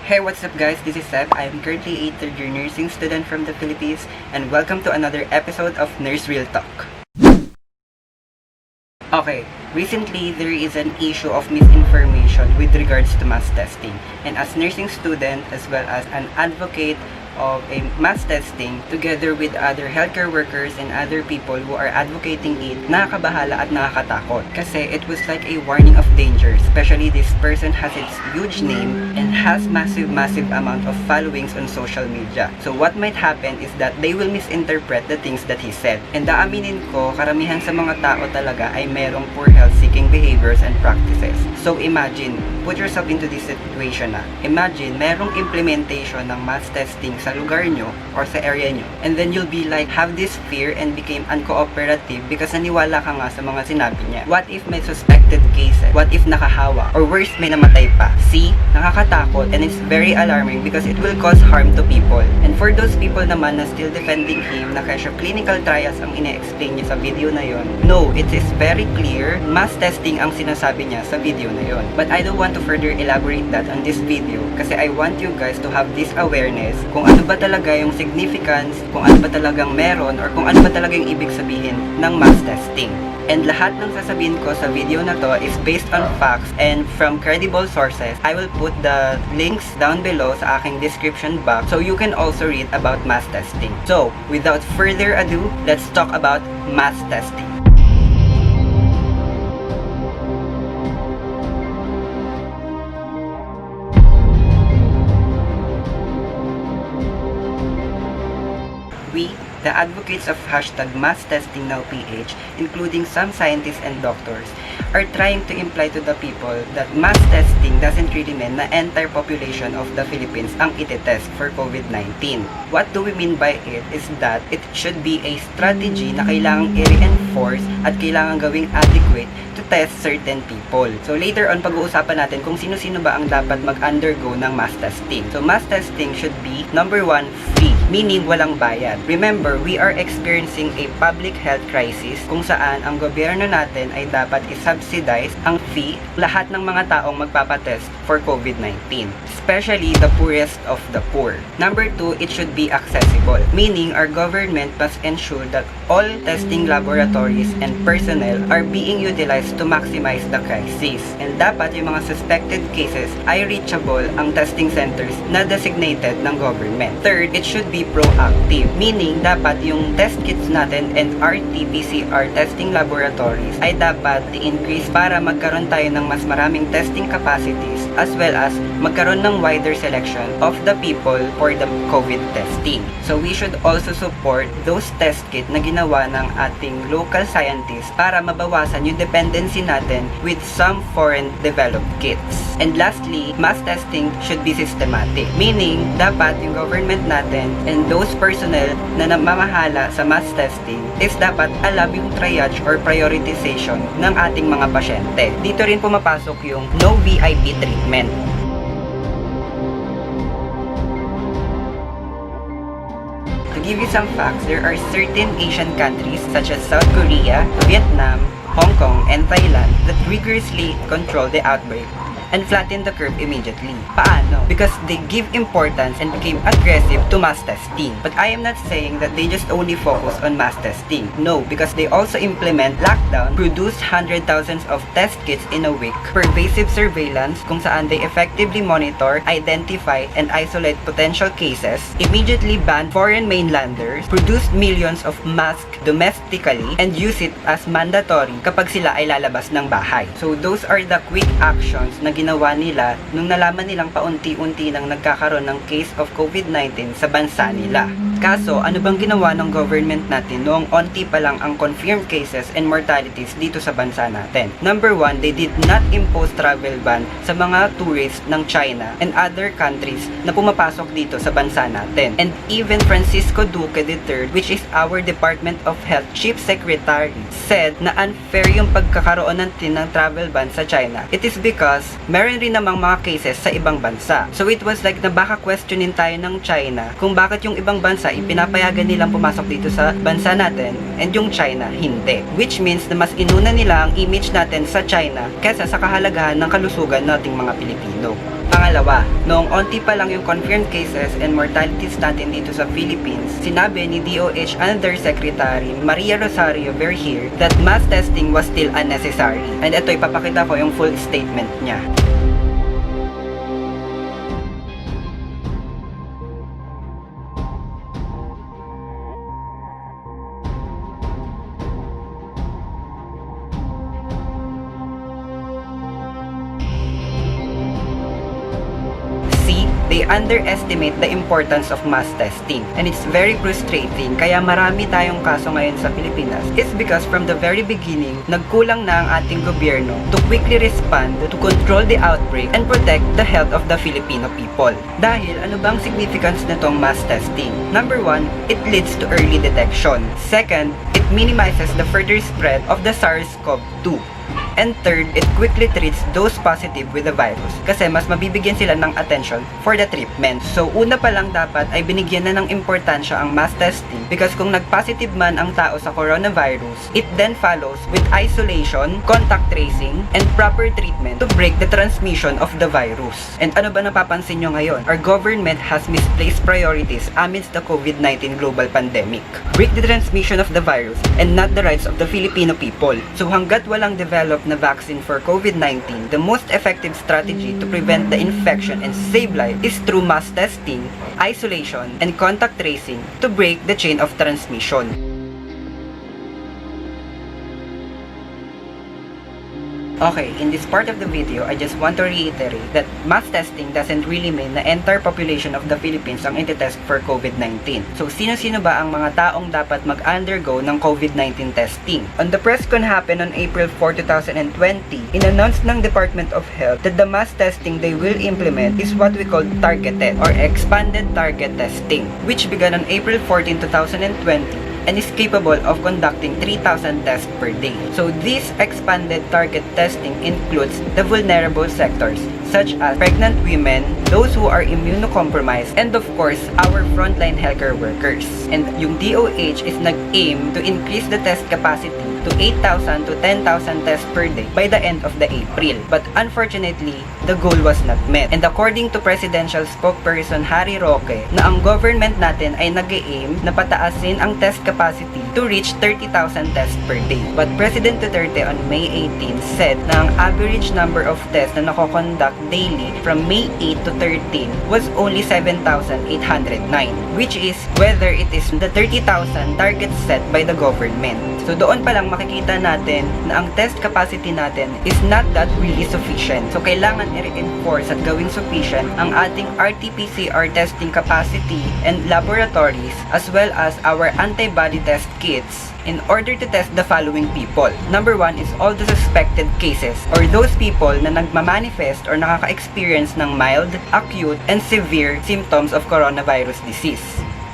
Hey, what's up guys? This is Seb. I'm currently a third-year nursing student from the Philippines and welcome to another episode of NURSREALTALK. Okay, recently there is an issue of misinformation with regards to mass testing, and as nursing student as well as an advocate of a mass testing together with other healthcare workers and other people who are advocating it, nakakabahala at nakakatakot kasi it was like a warning of danger, especially this person has its huge name and has massive amount of followings on social media. So what might happen is that they will misinterpret the things that he said, and aaminin ko, karamihan sa mga tao talaga ay merong poor health seeking behaviors and practices. So imagine, put yourself into this situation na. Imagine, merong implementation ng mass testing sa lugar nyo or sa area nyo, and then you'll be like, have this fear and became uncooperative because naniwala ka nga sa mga sinabi niya. What if may suspected cases? What if nakahawa? Or worse, may namatay pa? See? Nakakatakot, and it's very alarming because it will cause harm to people. And for those people naman na still defending him na kasi clinical trials ang ine-explain niya sa video na yon, no, it is very clear, mass testing ang sinasabi niya sa video na yon. But I don't want to further elaborate that on this video kasi I want you guys to have this awareness kung ano ba talaga yung significance, kung ano ba talagang meron, or kung ano ba talagang ibig sabihin ng mass testing. And lahat ng sasabihin ko sa video na to is based on facts and from credible sources. I will put the links down below sa aking description box so you can also read about mass testing. So, without further ado, let's talk about mass testing. We, the advocates of #MassTestingNowPH, including some scientists and doctors, are trying to imply to the people that mass testing doesn't really mean na entire population of the Philippines ang itetest for COVID-19. What do we mean by it is that it should be a strategy na kailangang i-reinforce at kailangang gawing adequate to test certain people. So later on, pag-uusapan natin kung sino-sino ba ang dapat mag-undergo ng mass testing. So mass testing should be, number one, free, meaning walang bayad. Remember, we are experiencing a public health crisis kung saan ang gobyerno natin ay dapat i-subsidize ang fee lahat ng mga taong magpapatest for COVID-19, especially the poorest of the poor. Number two, it should be accessible, meaning our government must ensure that all testing laboratories and personnel are being utilized to maximize the crisis. And dapat yung mga suspected cases ay reachable ang testing centers na designated ng government. Third, it should be proactive, meaning dapat yung test kits natin and RT-PCR testing laboratories ay dapat i-increase para magkaroon tayo ng mas maraming testing capacities as well as magkaroon ng wider selection of the people for the COVID testing. So we should also support those test kit na ginawa ng ating local scientists para mabawasan yung dependency natin with some foreign developed kits. And lastly, mass testing should be systematic, meaning dapat yung government natin and those personnel na namamahala sa mass testing is dapat alam yung triage or prioritization ng ating mga pasyente. Dito rin pumapasok yung no VIP treatment. To give you some facts, there are certain Asian countries such as South Korea, Vietnam, Hong Kong, and Thailand that rigorously control the outbreak and flatten the curve immediately. Paano? Because they give importance and became aggressive to mass testing. But I am not saying that they just only focus on mass testing. No, because they also implement lockdown, produce thousands of test kits in a week, pervasive surveillance kung saan they effectively monitor, identify, and isolate potential cases, immediately ban foreign mainlanders, produce millions of masks domestically, and use it as mandatory kapag sila ay lalabas ng bahay. So those are the quick actions na ginawa nila nung nalaman nilang paunti-unti nang nagkakaroon ng case of COVID-19 sa bansa nila. Kaso, ano bang ginawa ng government natin noong onti pa lang ang confirmed cases and mortalities dito sa bansa natin? Number one, they did not impose travel ban sa mga tourists ng China and other countries na pumapasok dito sa bansa natin. And even Francisco Duque III, which is our Department of Health Chief Secretary, said na unfair yung pagkakaroon natin ng travel ban sa China. It is because meron rin namang mga cases sa ibang bansa. So it was like na baka questionin tayo ng China kung bakit yung ibang bansa ipinapayagan nilang pumasok dito sa bansa natin and yung China hindi. Which means na mas inuna nila ang image natin sa China kaysa sa kahalagahan ng kalusugan nating mga Pilipino. Pangalawa, noong onti pa lang yung confirmed cases and mortalities natin dito sa Philippines, sinabi ni DOH Undersecretary Maria Rosario Vergir that mass testing was still unnecessary. And ito, ipapakita ko yung full statement niya. They underestimate the importance of mass testing. And it's very frustrating, kaya marami tayong kaso ngayon sa Pilipinas is because from the very beginning, nagkulang na ang ating gobyerno to quickly respond to control the outbreak and protect the health of the Filipino people. Dahil ano bang significance nitong mass testing? Number 1, it leads to early detection. Second, it minimizes the further spread of the SARS-CoV-2. And third, it quickly treats those positive with the virus kasi mas mabibigyan sila ng attention for the treatment. So una pa lang dapat ay binigyan na ng importansya ang mass testing because kung nag-positive man ang tao sa coronavirus, it then follows with isolation, contact tracing, and proper treatment to break the transmission of the virus. And ano ba napapansin nyo ngayon? Our government has misplaced priorities amidst the COVID-19 global pandemic. Break the transmission of the virus and not the rights of the Filipino people. So hanggat walang developed na vaccine for COVID-19, the most effective strategy to prevent the infection and save life is through mass testing, isolation, and contact tracing to break the chain of transmission. Okay, in this part of the video, I just want to reiterate that mass testing doesn't really mean na entire population of the Philippines ang iti-test for COVID-19. So, sino-sino ba ang mga taong dapat mag-undergo ng COVID-19 testing? On the press con happen on April 4, 2020, in-announce ng Department of Health that the mass testing they will implement is what we call targeted or expanded target testing, which began on April 14, 2020, and is capable of conducting 3,000 tests per day. So this expanded target testing includes the vulnerable sectors such as pregnant women, those who are immunocompromised, and of course, our frontline healthcare workers. And yung DOH is nag-aim to increase the test capacity to 8,000 to 10,000 tests per day by the end of the April. But unfortunately, the goal was not met. And according to Presidential Spokesperson Harry Roque, na ang government natin ay nag-aim na pataasin ang test capacity to reach 30,000 tests per day. But President Duterte on May 18 said na ang average number of tests na nakoconduct daily from May 8 to 13 was only 7,809, which is whether it is the 30,000 target set by the government. So doon pa lang makikita natin na ang test capacity natin is not that really sufficient. So kailangan i-reinforce at gawing sufficient ang ating RT-PCR testing capacity and laboratories as well as our antibody test kits in order to test the following people. Number 1 is all the suspected cases or those people na nagmamanifest or nakaka-experience ng mild, acute, and severe symptoms of coronavirus disease.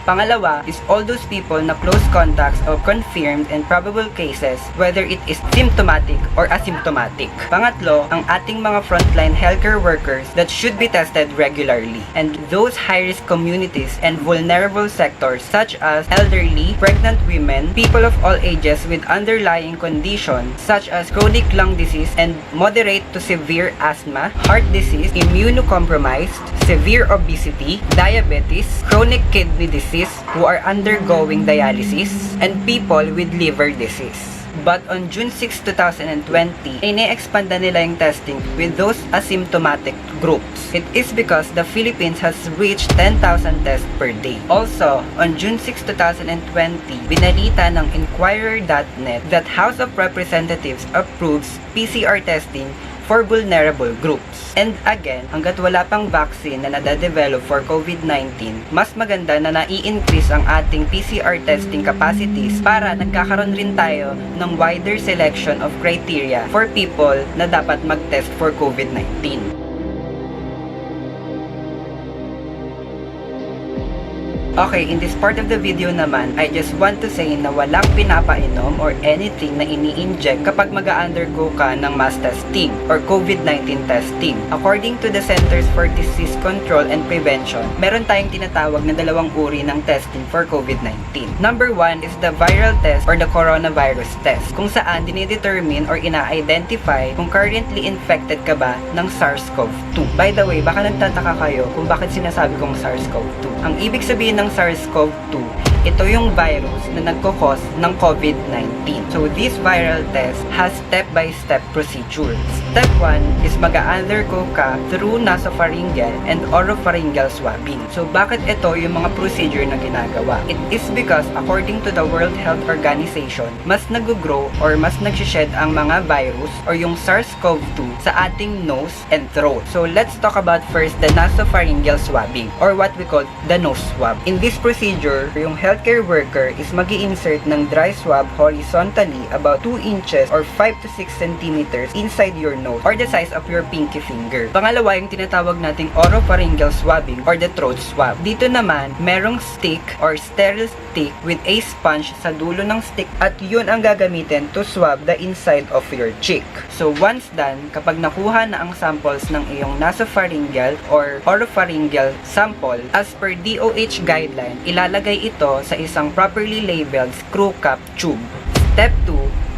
Pangalawa is all those people na close contacts of confirmed and probable cases, whether it is symptomatic or asymptomatic. Pangatlo, ang ating mga frontline healthcare workers that should be tested regularly. And those high-risk communities and vulnerable sectors such as elderly, pregnant women, people of all ages with underlying conditions such as chronic lung disease and moderate to severe asthma, heart disease, immunocompromised, severe obesity, diabetes, chronic kidney disease, who are undergoing dialysis, and people with liver disease. But on June 6, 2020, ine-expand na nila yung testing with those asymptomatic groups. It is because the Philippines has reached 10,000 tests per day. Also, on June 6, 2020, binalita ng Inquirer.net that House of Representatives approves PCR testing for vulnerable groups. And again, hanggat wala pang vaccine na nadadevelop for COVID-19, mas maganda na nai-increase ang ating PCR testing capacities para nagkakaroon rin tayo ng wider selection of criteria for people na dapat mag-test for COVID-19. Okay, in this part of the video naman, I just want to say na walang pinapainom or anything na ini-inject kapag mag-undergo ka ng mass testing or COVID-19 testing. According to the Centers for Disease Control and Prevention, meron tayong tinatawag na dalawang uri ng testing for COVID-19. Number 1 is the viral test or the coronavirus test, kung saan dinidetermine or ina-identify kung currently infected ka ba ng SARS-CoV-2. By the way, baka nagtataka kayo kung bakit sinasabi kong SARS-CoV-2. Ang ibig sabihin ng SARS-CoV-2, ito yung virus na nagkakos ng COVID-19. So, this viral test has step-by-step procedures. Step 1 is mag-undergo ka through nasopharyngeal and oropharyngeal swabbing. So, bakit ito yung mga procedure na ginagawa? It is because, according to the World Health Organization, mas nag-grow or mas nag-shed ang mga virus or yung SARS-CoV-2 sa ating nose and throat. So, let's talk about first the nasopharyngeal swabbing or what we call the nose swab. In this procedure, yung healthcare worker is mag-i-insert ng dry swab horizontally about 2 inches or 5 to 6 centimeters inside your nose or the size of your pinky finger. Pangalawa, yung tinatawag nating oropharyngeal swabbing or the throat swab. Dito naman, merong stick or sterile stick with a sponge sa dulo ng stick at yun ang gagamitin to swab the inside of your cheek. So once done, kapag nakuha na ang samples ng iyong nasopharyngeal or oropharyngeal sample, as per DOH guideline, ilalagay ito sa isang properly labeled screw cap tube. Step 2,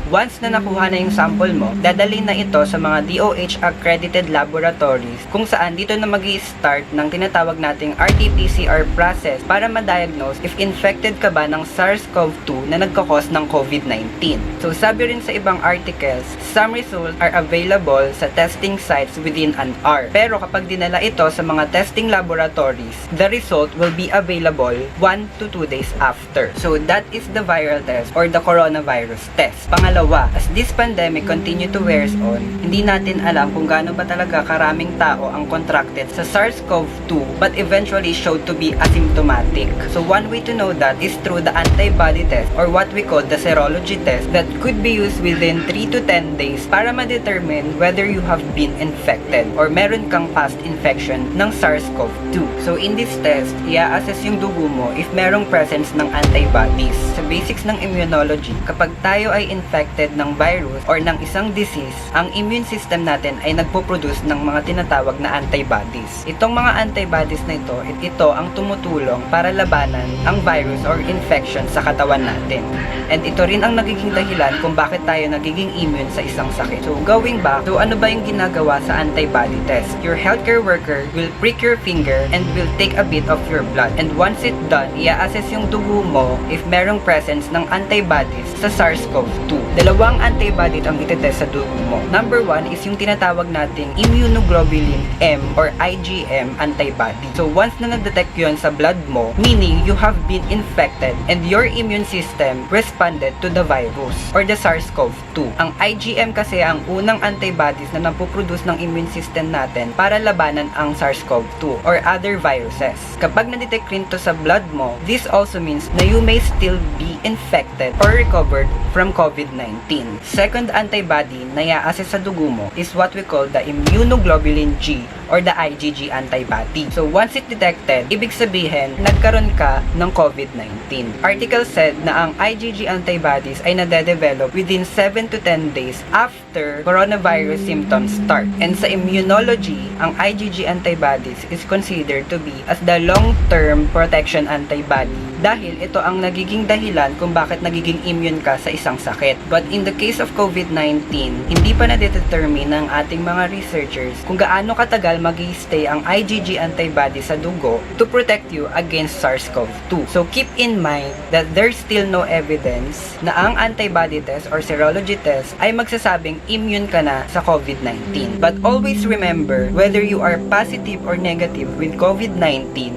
once na nakuha na yung sample mo, dadalhin na ito sa mga DOH accredited laboratories kung saan dito na magi-start ng tinatawag nating RT-PCR process para ma-diagnose if infected ka ba ng SARS-CoV-2 na nagkakos ng COVID-19. So sabi rin sa ibang articles, some results are available sa testing sites within an hour. Pero kapag dinala ito sa mga testing laboratories, the result will be available 1 to 2 days after. So that is the viral test or the coronavirus test. Pangalawa, as this pandemic continue to wears on, hindi natin alam kung gaano ba talaga karaming tao ang contracted sa SARS-CoV-2 but eventually showed to be asymptomatic. So one way to know that is through the antibody test or what we call the serology test that could be used within 3 to 10 days para ma-determine whether you have been infected or meron kang past infection ng SARS-CoV-2. So in this test, i-assess yung dugo mo if merong presence ng antibodies. Sa basics ng immunology, kapag tayo ay infected ng virus or ng isang disease, ang immune system natin ay nagpo-produce ng mga tinatawag na antibodies. Itong mga antibodies na ito ang tumutulong para labanan ang virus or infection sa katawan natin. And ito rin ang nagiging dahilan kung bakit tayo nagiging immune sa isang sakit. So going back, so ano ba yung ginagawa sa antibody test? Your healthcare worker will prick your finger and will take a bit of your blood. And once it's done, i-assess yung dugo mo if merong presence ng antibodies sa SARS-CoV-2. Dalawang antibody ang itetest sa dugo mo. Number 1 is yung tinatawag nating immunoglobulin M or IgM antibody. So once na na-detect yun sa blood mo, meaning you have been infected and your immune system responded to the virus or the SARS-CoV-2. Ang IgM kasi ang unang antibodies na napoproduce ng immune system natin para labanan ang SARS-CoV-2 or other viruses. Kapag na-detect rin to sa blood mo, this also means na you may still be infected or recovered from COVID-19. Second antibody na i-assess sa dugo mo is what we call the immunoglobulin G or the IgG antibody. So once it detected, ibig sabihin nagkaroon ka ng COVID-19. Article said na ang IgG antibodies ay nade-develop within 7 to 10 days after coronavirus symptoms start. And sa immunology, ang IgG antibodies is considered to be as the long-term protection antibody dahil ito ang nagiging dahilan kung bakit nagiging immune ka sa isang sakit. But in the case of COVID-19, hindi pa na-determine ng ating mga researchers kung gaano katagal mag-i-stay ang IgG antibody sa dugo to protect you against SARS-CoV-2. So keep in mind that there's still no evidence na ang antibody test or serology test ay magsasabing immune ka na sa COVID-19. But always remember, whether you are positive or negative with COVID-19,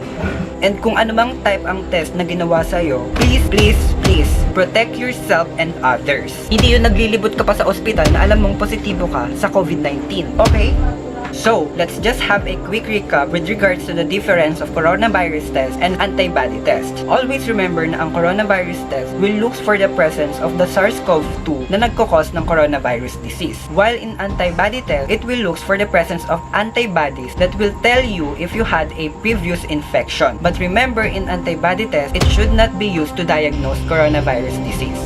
and kung anumang type ang test na ginawa sa'yo, please protect yourself and others. Hindi yung naglilibot ka pa sa ospital na alam mong positibo ka sa COVID-19. Okay? So, let's just have a quick recap with regards to the difference of coronavirus test and antibody test. Always remember na ang coronavirus test will look for the presence of the SARS-CoV-2 na nagkakos ng coronavirus disease. While in antibody test, it will look for the presence of antibodies that will tell you if you had a previous infection. But remember, in antibody test, it should not be used to diagnose coronavirus disease.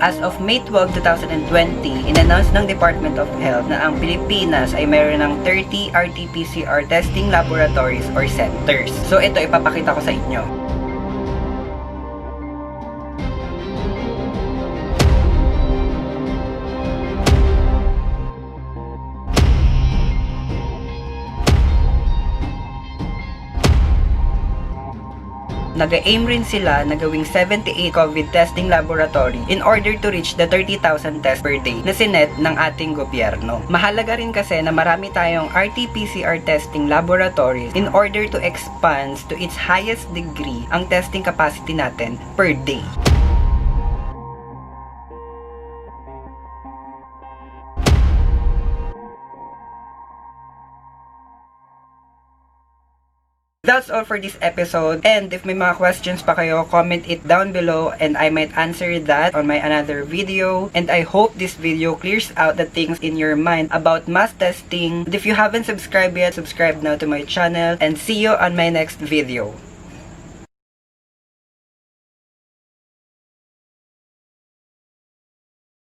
As of May 12, 2020, in-announce ng Department of Health na ang Pilipinas ay mayroon ng 30 RT-PCR testing laboratories or centers. So ito ipapakita ko sa inyo. Nag-aim rin sila na gawing 78 COVID testing laboratory in order to reach the 30,000 tests per day na sinet ng ating gobyerno. Mahalaga rin kasi na marami tayong RT-PCR testing laboratories in order to expand to its highest degree ang testing capacity natin per day. That's all for this episode, and if may mga questions pa kayo, comment it down below and I might answer that on my another video. And I hope this video clears out the things in your mind about mass testing. And if you haven't subscribed yet, subscribe now to my channel and see you on my next video.